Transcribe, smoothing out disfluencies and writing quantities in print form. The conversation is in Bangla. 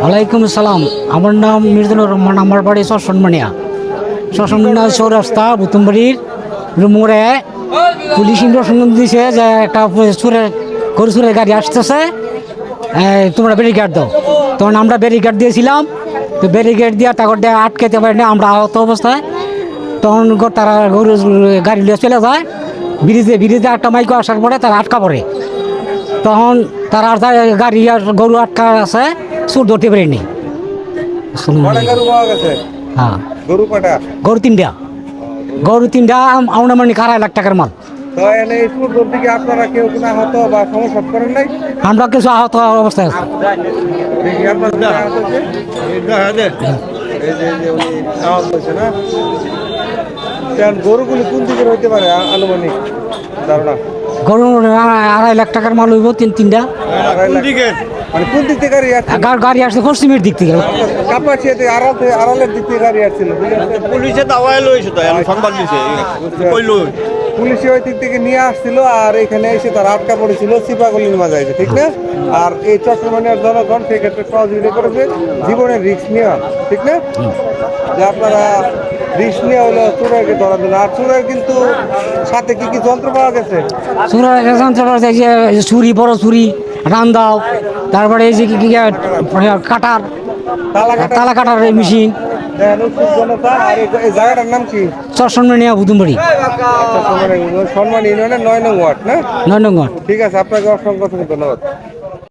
ওয়ালাইকুম আসসালাম। আমার নাম মির্জানুর রহমান, আমার বাড়ি শ্মশানমানিয়া। শ্মশানমানিয়া চৌরাস্তা বুতুমবাড়ির মোড়ে পুলিশ ইনফরমেশন দিয়েছে যে একটা গরু চুরের গাড়ি আসতেছে, তোমরা ব্যারিকেড দাও। তখন আমরা ব্যারিকেড দিয়েছিলাম, তো ব্যারিকেড দিয়ে তারপর আটকাতে পারি না, আমরা আহত অবস্থায়। তখন তারা গরু গাড়ি নিয়ে চলে যায় ব্রিজে একটা মাইকো আসার পরে তারা আটকা পড়ে। তখন তারা গাড়ি আর গরু আটকা আছে, চুর ধরতে পারেনি। হ্যাঁ, গরু তিনটা আউনামানি 2.5 লাখ টাকার মাল। আমরা কিছু আহত অবস্থায় আছি। গরুগুলি কোন দিকে হইতে পারে আনুমানিক ধারণা? গরু 2.5 লাখ টাকার মাল হইব তিনটা। মানে কোন দিক থেকে গাড়ি আসছে পশ্চিমের দিক থেকে। কাপাসিয়াতে আড়ালের দিক থেকে গাড়ি আসছিল। পুলিশে দাওয়াই লইছে তো সংবাদ দিছে কইলো পুলিশে ওই দিক থেকে নিয়ে আসছিল, আর এখানে এসে তারা আটকা পড়েছিল সিপাগলির মাঝে আছে, ঠিক না? আর এই চট্টগ্রামের জনগণ সেক্ষেত্রে সহযোগিতা করেছে জীবনের রিস্ক নেওয়া, ঠিক না? যে আপনারা রিস্ক নেওয়া হলো চোরাইকে ধরার জন্য। আর চোরাই কিন্তু সাথে কি কি যন্ত্র পাওয়া গেছে? ছুরি, বড় ছুরি, রান্দাও, তারপরে এই যে কাটার, তালা কাটার মেশিন। আর এই জায়গাটার নাম কি? শ্মশানমানিয়া বুতুমবাড়ি, সম্মান ইউনিয়নের 9 নং ওয়ার্ড না? 9 নং ওয়ার্ড। ঠিক আছে, আপনাকে অসংখ্য ধন্যবাদ।